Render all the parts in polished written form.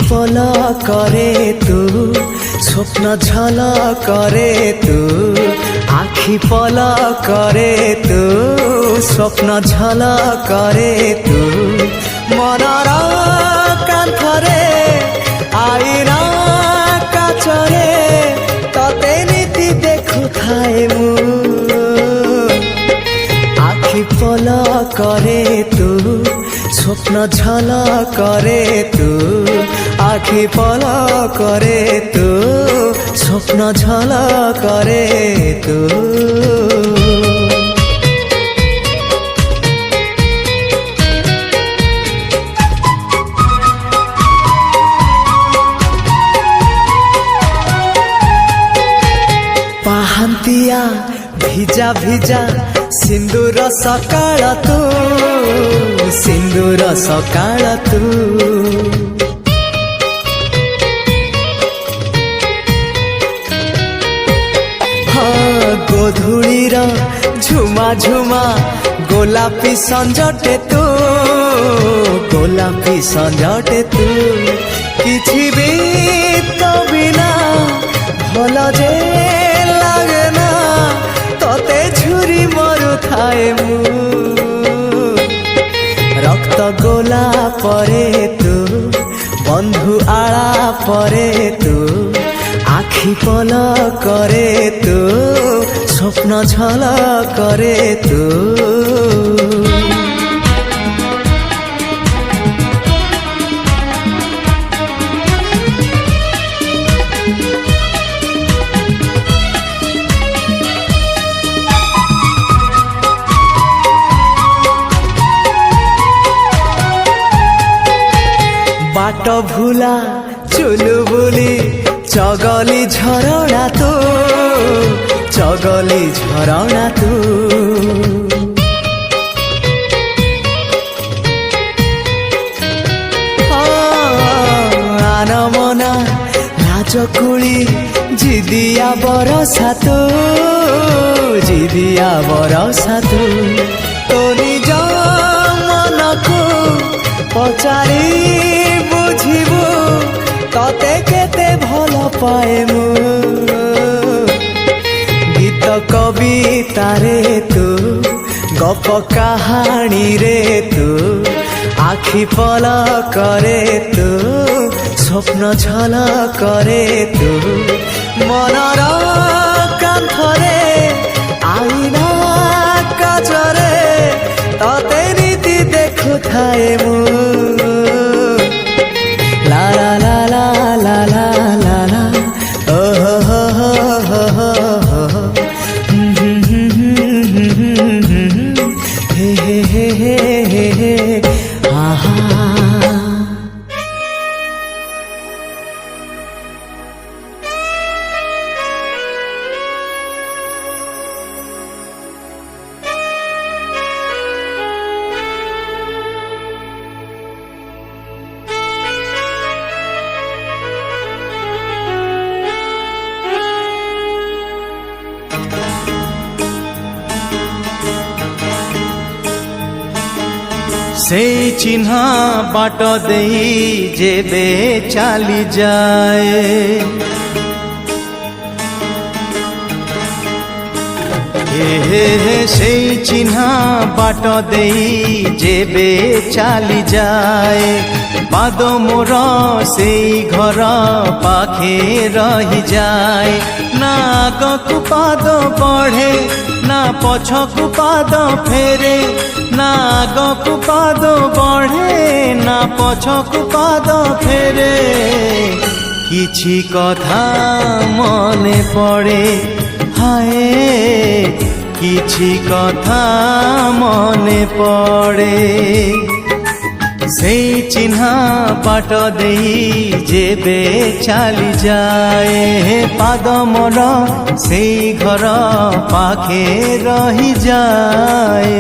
পল করে তু স্বপ্ন ঝল করে তু আখি পল করে তু স্বপ্ন ঝল করে তু মনর কান্থরে আইনা কাচরে ততে নীতি দেখুথায়ে মু আখি পল করে তু স্বপ্ন ঝল করে তু আখি পল করে তু স্বপ্ন ঝল করে তু ପାହାନ୍ତିଆ ଭିଜା ଭିଜା ସିନ୍ଦୁର ସକାଳ ତୁ ସିନ୍ଦୁର ସକାଳ ତୁ ଗୋଧୂଳିର ଝୁମା ଝୁମା ଗୋଲାପୀ ସଞ୍ଜଟେ ତୁ ଗୋଲାପୀ ସଞ୍ଜଟେ ତୁ କିଛି ବି ତ ବିନା ଭଲ ଯେ লাগে না ততে ঝুরি মরুথায়ে মু রক্ত গোলা পরে তু বন্ধু আড়া পরে তু আখি পল করে তু স্বপ্ন ঝল করে তু बाट भूला चुलु बुली चगली झरणा तू चगली झरणा तू आनमना लाजकुली जिदिया बरसा तू जिदिया बरसा तू तो निज मनकू पचारी বুঝিবু ততে কেতে ভাল পায়ে মু গীত কবিতারে তু গপ কাহানি রে তু আখি পল করে তু স্বপ্ন ঝল করে তু মনর কান্থরে আইনা কাচরে ততে নীতি দেখুথায়ে মু La la la la la la la la oh ho ho ho ho ho he he he he he aha সেই চিহ্না বাট দেই যেবে চালি যায় সেই চিহ্না বাট দেই যেবে চালি যায় পাদ মোর সেই ঘর পাখে রহি যায় না আগকু পাদ বঢ়ে না পছকু পাদ ফেরে না আগকু পাদ বঢ়ে না পছকু পাদ ফেরে কিছু কথা মনে পড়ে হায় কিছু কথা মনে পড়ে সেই চিহ্না বাট দেই যেবে চালি যায় পাদ মোর সেই ঘর পাখে রহি যায়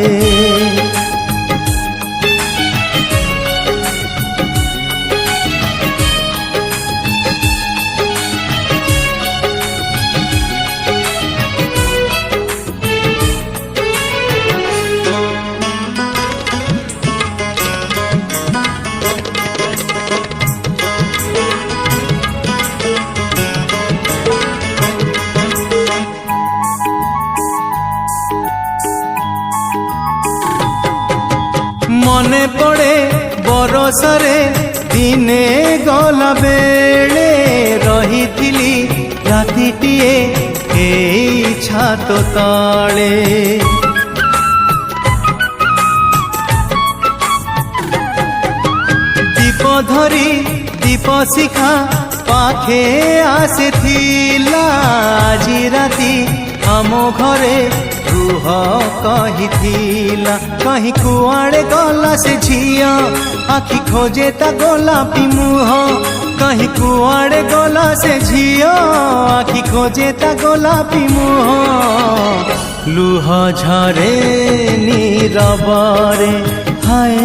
ଭରସାରେ ଦିନେ ଗଲା ବେଳେ ରହିଥିଲି ରାତିଟିଏ ଏଇ ଛାତ ତଳେ। ଦୀପ ଧରି ଦୀପ ଶିଖା ପାଖେ ଆସିଥିଲା ଆଜି ରାତି ଆମ ଘରେ ରୁହ କହିଥିଲା। କହିଁ କୁଆଡ଼େ ଗଲା ସେ ଝିଅ ଆଖି ଖୋଜେ ତା ଗୋଲାପୀ ମୁହଁ। କହିଁ କୁଆଡ଼େ ଗଲା ସେ ଝିଅ ଆଖି ଖୋଜେ ତା ଗୋଲାପୀ ମୁହଁ। ଲୁହ ଝରେ ନୀରବରେ ହାୟ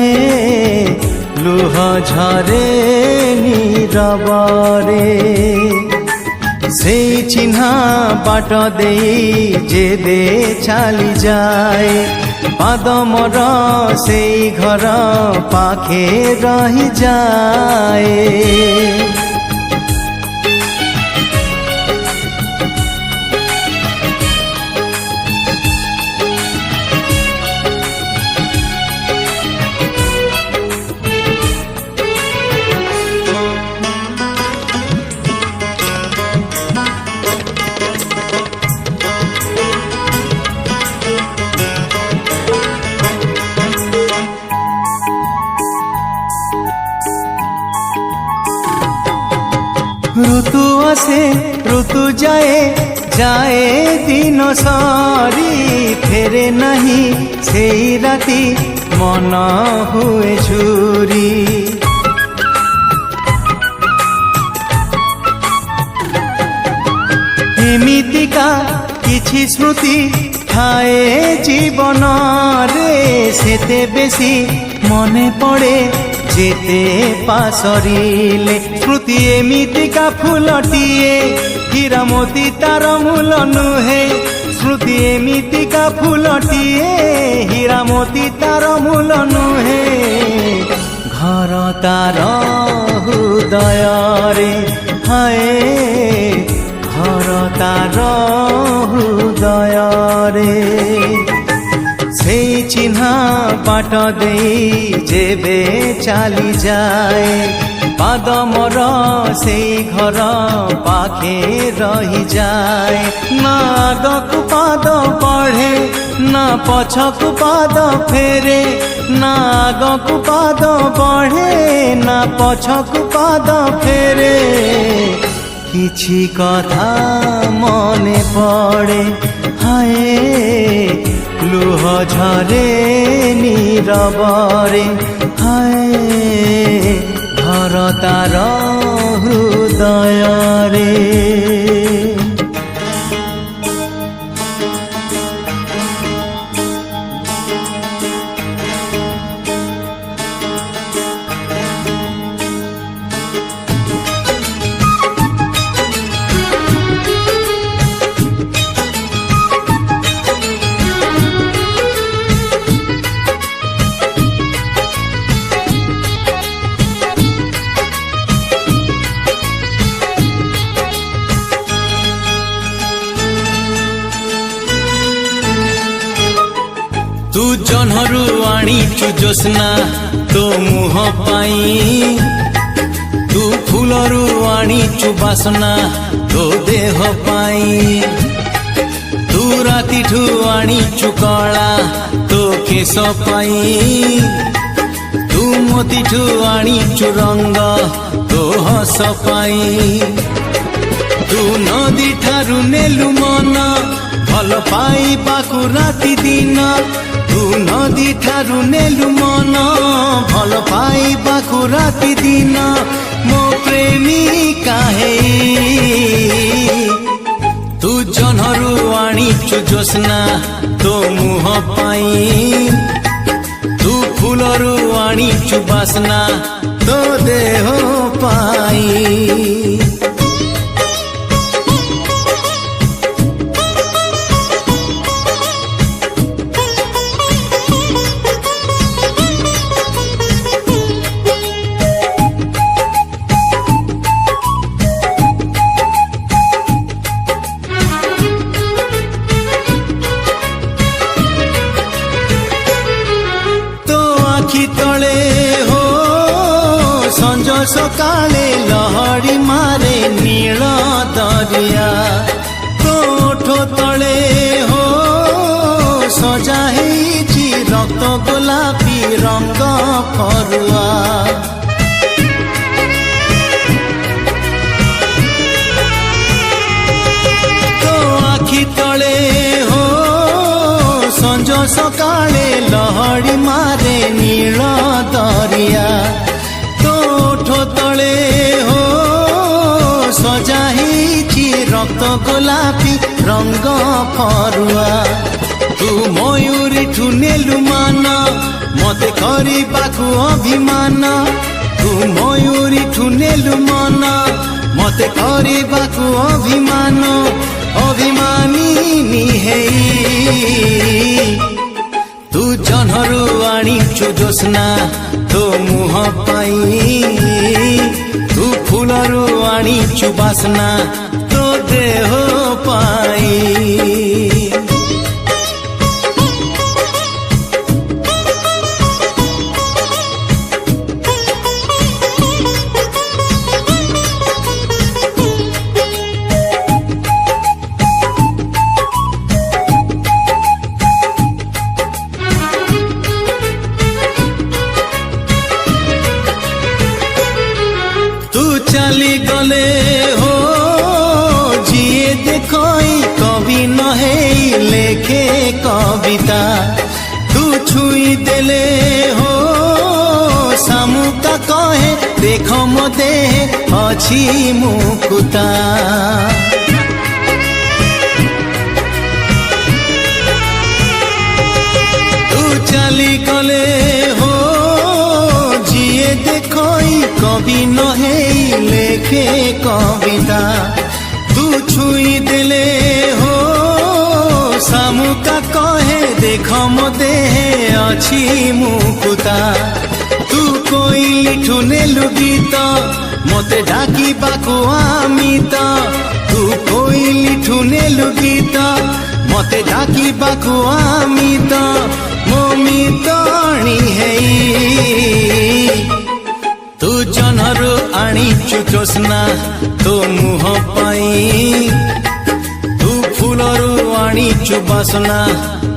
ଲୁହ ଝରେ ନୀରବରେ। ସେଇ ଚିହ୍ନା ବାଟ ଦେଇ ଯେବେ ଚାଲିଯାଏ ପାଦ ମୋର ସେଇ ଘର ପାଖେ ରହିଯାଏ। ঋতু আসে ঋতু যায় যায় দিন সরি ফেরে নাহি সেই রাতি মন হুয়ে ঝুরি। এমিতিকা কিছু স্মৃতি ঠায়ে জীবনরে সেতে বেশি মনে পড়ে যেতে পাশরিলে। স্মৃতি এমিতিকা ফুলটিয়ে হীরা মোতি তার মূল নুহে। স্মৃতি এমিতিকা ফুলটিয়ে হীরা মোতি তার মূল নুহে। ঘর তার হৃদୟରେ হায় ঘর তার হৃদୟରେ। সেই চিহ্না বাট দেই যেবে চালি যায় পাদ মোর সেই ঘর পাখে রহিযায়। না আগকু পাদ বঢ়ে না পছকু পাদ ফেরে। না আগকু পাদ বঢ়ে না পছকু পাদ ফেরে। কিছু কথা মনে পড়ে হায় লুহ ঝরে নীরବରେ হায় ঘর তার হৃদୟରେ। तू जन्हरु आनीचु जोस्ना तो मुह पाई। तू फूलरु आनीचु बासना तो देह पाई। तू रातिठु आनीचु कला तो केश पाई। तू मोतीठु आनीचु रंग तो हस पाई। तू नदी ठारु नेलु मन भल पाइबाकु राति दिन। तू नदी ठारु नेलु मन भल पाइबाकु राति दिन। मो प्रेमिका हे तू जन्हरु आनीचु जोस्ना तो मुह पाई। तू फूलरु आनीचु बासना तो देह पाई। ସକାଳେ ଲହଡ଼ି ମାରେ ନୀଳ ଦରିଆ ତୋ ଓଠ ତଳେ ହୋ ସଜା ହେଇଛି ରକ୍ତ ଗୋଲାପୀ ରଙ୍ଗ ଫରୁଆ ତୋ ଆଖି ତଳେ ହୋ ସଞ୍ଜ ସକାଳେ ଲହଡ଼ି ମାରେ ନୀଳ ଦରିଆ ତୋ ଓଠ ତଳେ ହୋ ସଜା ହେଇଛି ରକ୍ତ ଗୋଲାପୀ ରଙ୍ଗ ଫରୁଆ ତୁ ମୟୂରୀଠୁ ନେଲୁ ମାନ ମତେ କରିବାକୁ ଅଭିମାନ ତୁ ମୟୂରୀଠୁ ନେଲୁ ମନ ମତେ କରିବାକୁ ଅଭିମାନ ଅଭିମାନିନୀ ହେଇ ତୁ ଜହ୍ନରୁ ଆଣିଛୁ ଜ୍ୟୋତ୍ସ୍ନା ତୋ ମୁହଁ ପାଇଁ ତୁ ଫୁଲରୁ ଆଣିଛୁ ବାସ୍ନା ତୋ ଦେହ ପାଇଁ चली गले हो जिए देखई कवि नहे लेखे कविता तू छुई देले हो सामुका कहे देख मते अछि मुकुता तू चली गले हो जिए देखई कवि नहे लेखे कविता तू छुई देले हो सामुका कहे देख मते अछि मुकुता तू कोइलिठु नेलु गीत मते डाकिबाकु आमित तू कोइलिठु नेलु गीत मते डाकिबाकु आमित मोमितणी हेई तू जह्नरू आनिछु ଜ୍ୟୋତ୍ସ୍ନା ତୋ ମୁହଁ ପାଇଁ ତୁ ଫୁଲରୁ ଆଣିଛୁ ବାସ୍ନା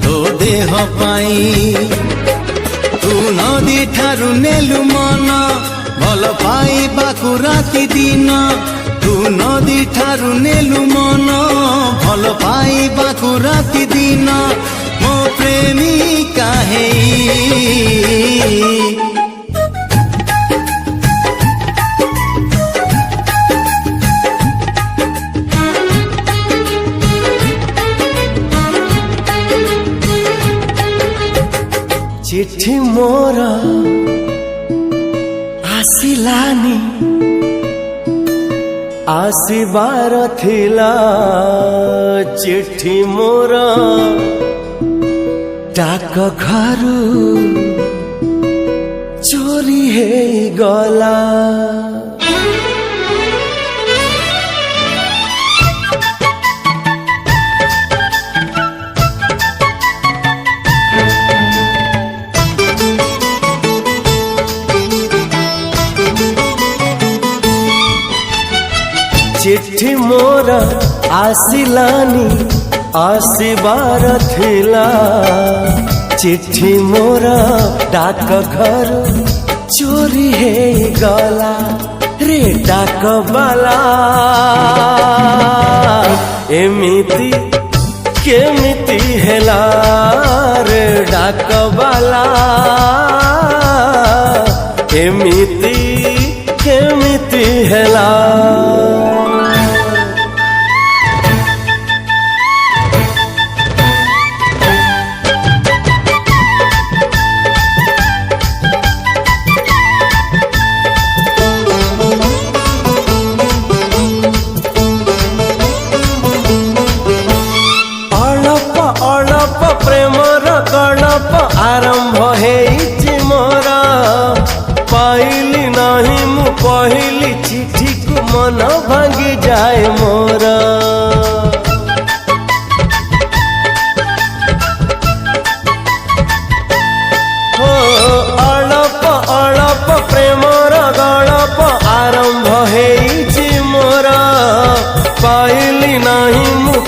ତୋ ଦେହ ପାଇଁ ତୁ ନଦୀ ଠାରୁ ନେଲୁ ମନ ଭଲ ପାଇବାକୁ ରାତି ଦିନ ତୁ ନଦୀ ଠାରୁ ନେଲୁ ମନ ଭଲ ପାଇବାକୁ ରାତି ଦିନ ମୋ ପ୍ରେମିକା ହେଇ चिट्ठी मोर आसिलानी आसिबार थिला चिट्ठी मोर डाक घरु चोरी हे गला चिट्ठी मोर आसिलानी आसिबार थिला चिट्ठी मोर डाक घर चोरी हे गला रे डाक बाला एमिति केमिति हेला रे डाक बाला एमिति केमिति हेला प्रेमर गणप आरंभ हेइछि मोर पाइली नाही मु पहिली चिठी को मन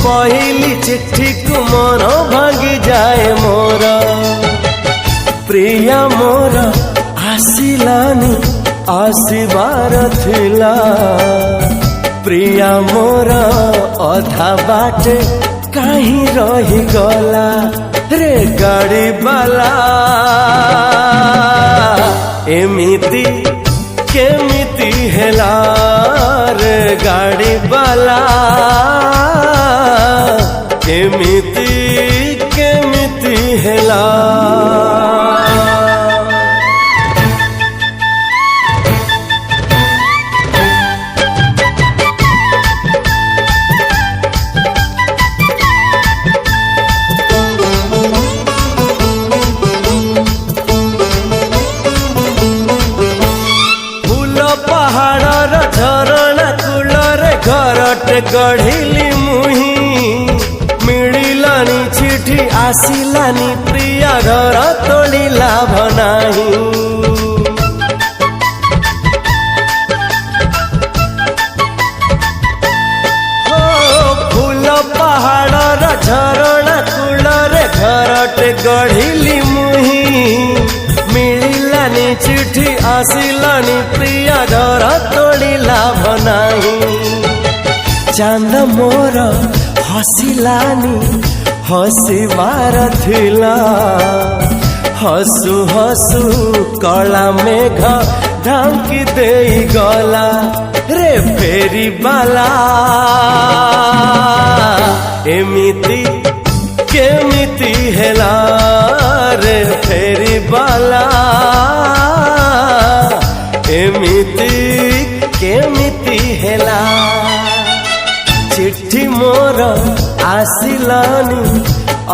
पहली चिट्ठी को मन भांगी जाए मोर प्रिया मोर आसिलानी आसिबार थिला प्रिया मोर अधा बाटे कहीं रही गला रे गाड़ी बाला एमिति केमिति हेला रे गाड़ी बाला एमिति केमिति हेला घरटे गढ़िली मुही मिलिलानी चिठी आसिलानी प्रिया घर तोड़ी लाभ नाही हो फूल पहाड़ झरणा कूलरे घरटे गढ़िली मुही मिलिलानी चिठी आसिलानी प्रिया घर तोड़ी लाभ नाही चांद मोर हसिलानी हसिबार थिला हसु हसु कला मेघ ढांकी देई गला रे फेरी बाला एमिति केमिति हेला रे फेरी बाला एमिति केमिति हेला चिट्ठी मोर आसिलानी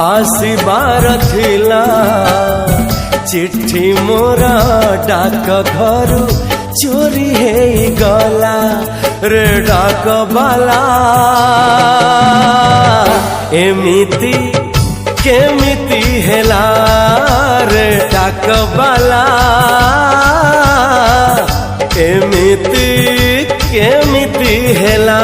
आसिबार थिला चिट्ठी मोर डाक घर चोरी हे गला रे डाक बाला एमिति केमिति हेला रे डाक बाला एमिति केमिति हेला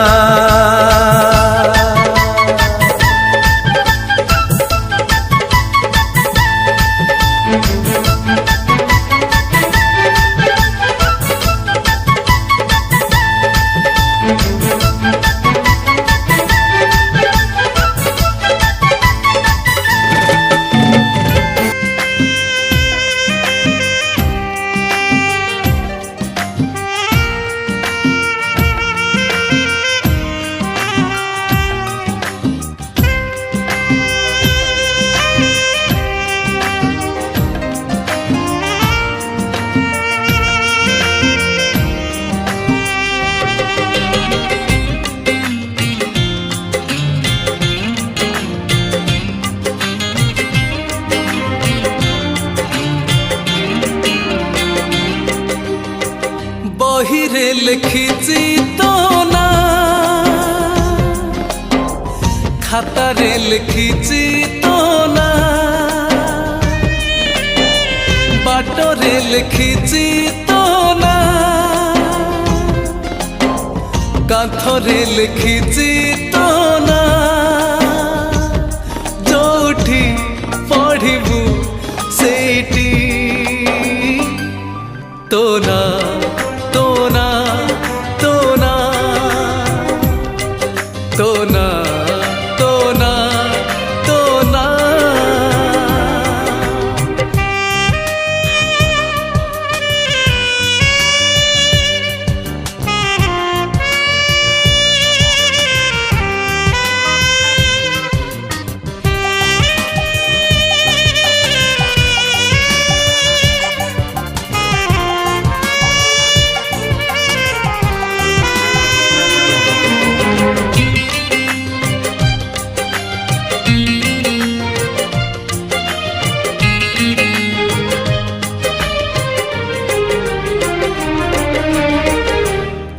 बहिरे लिखिছি तो ना खातारे लिखिছি तो ना बाटरे लिखिছি तो ना कांथरे लिखिছি तो ना जोठी पढ़िबू सेठी तो ना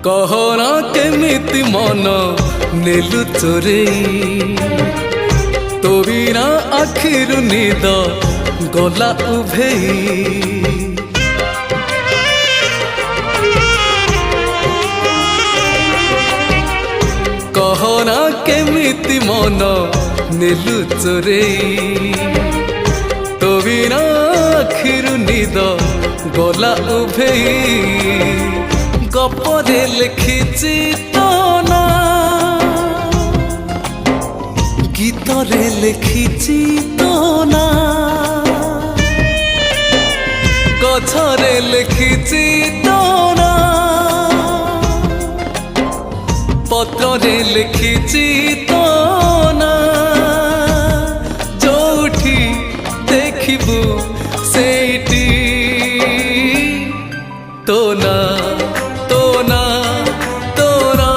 कहना केमिति मन नेलु चोरेई तो बिना आखिरु निद गला उभेई कहना केमिति मन नेलु चोरेई तो बिना आखिरु निद गला उभेई गपरे लिखिछि तो ना गीतरे लिखिछि तो ना गछरे लिखिछि तो ना पत्रे लिखिछि तो ना जोठी देखिबु सेठी तो ना तो ना तो ना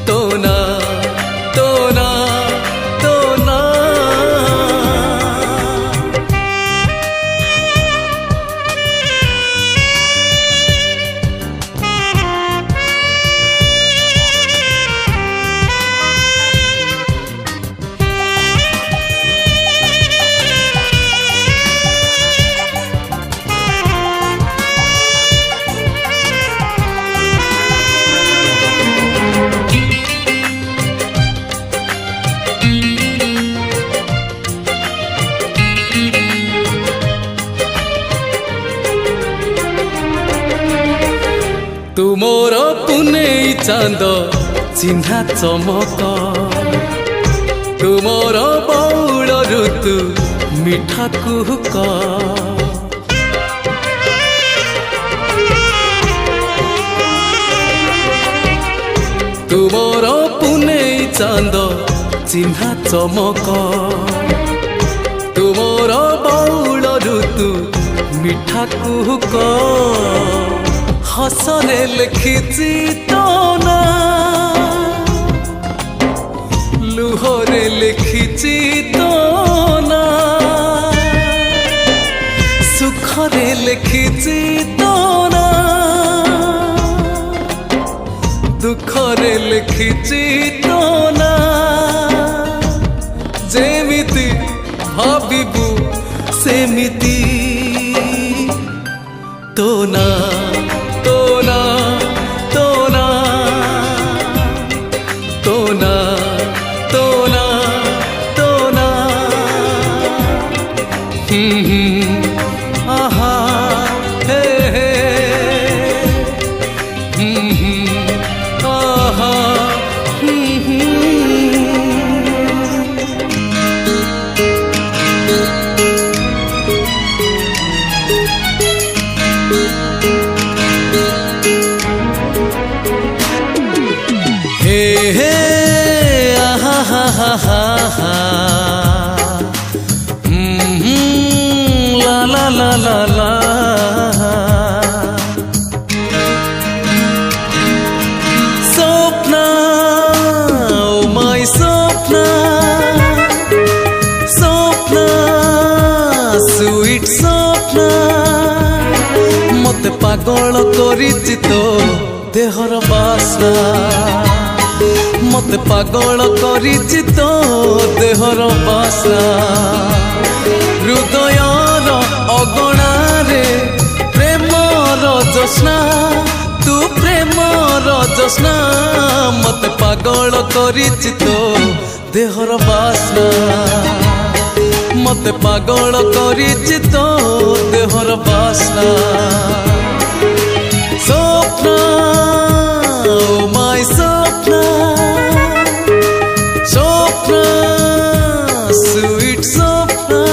तो ना तो ना तो ना तुमोर पुनेई चांद चिन्हा चमक तुमोर बौल ऋतु मिठा कुहुक तुमोर पुनेई चांद चिन्हा चमक तुमोर बौल ऋतु मिठा कुहुक हसरे लिखिछि तो ना लुहरे लिखिछि तो ना सुखरे लिखिछि तो ना दुखरे लिखिछि तो ना जेमिति भाबिबु सेमिति तो ना तो ना तो ना तो ना तो ना तो ना आहा हे हे आहा la la la la la Sopna, oh my Sopna Sopna, sweet Sopna मते पागल करिछि तो देहर बासना मते पागल करिछि तो देहर बासना हृदयर अगणारे प्रेमर जोस्ना तू प्रेमर जोस्ना मते पागल करिछि तो देहर बासना मते पागल करिछि तो देहर बासना Sopna, oh my Sopna Sopna, sweet Sopna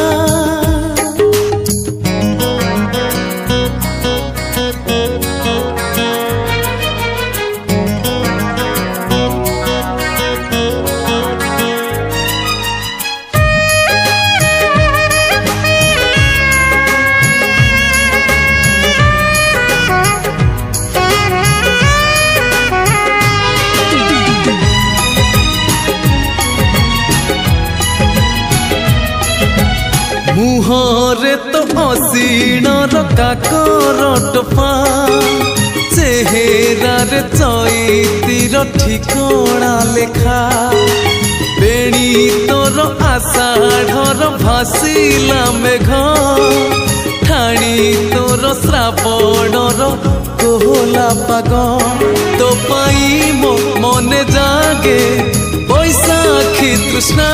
मुहरे तो असीणर काकर टोपा चेहेरारे चैतिर ठिकଣା लेखा बेणी तोर आषाढ़र भासिला मेघ ठाणी तोर श्रावणर होला पाग तो पाई मो मने जागे बैसाखी तृष्णा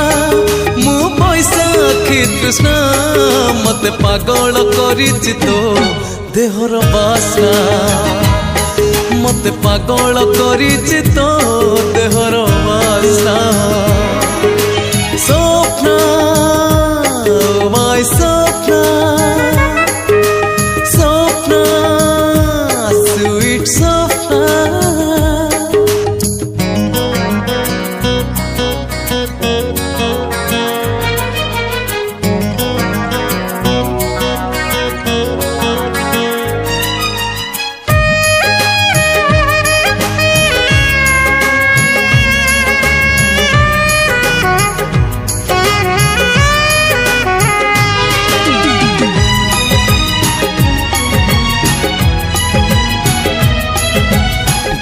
मु बैसाखी तृष्णा मते पागल करिछि तो देहर बासना मते पागल करिछि तो देहर बासना स्वप्न माय स्वप्न स्वप्न स्वीट स्वप्न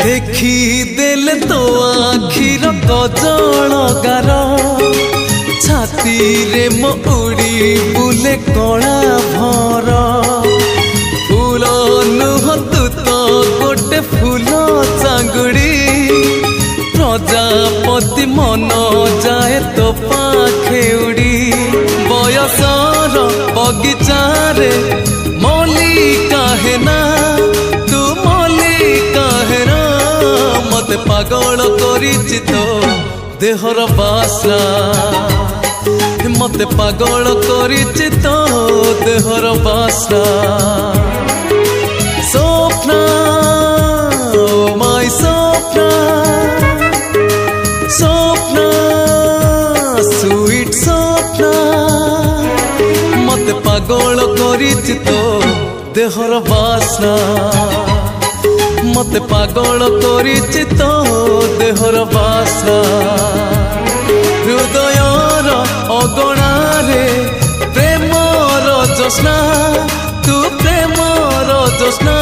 देखी देले तो आखिर कजल गार छाती रे मो उड़ी बुले कणा भर फूल नुह तू तो गोटे फूल चांगुड़ी प्रजापति मन जाए तो पाखे उड़ी बयसर बगीचारे मल्लिका है ना तू मल्लिका है ना मते पागल करिछि तो देहर बासना मते पागल करिछि तो देहर बासना स्वप्न माय स्वप्न स्वप्न स्वीट स्वप्न मते पागल करिछि तो देहर बासना मते पागल करिछि तो देहर बासना हृदयर अगणारे प्रेमर जोस्ना तू प्रेमर जोस्ना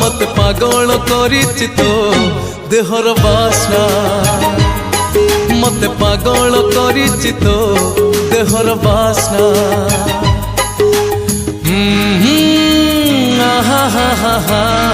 मते पागल करिछि तो देहर बासना मते पागल करिछि तो देहर बासना हा हा हा हा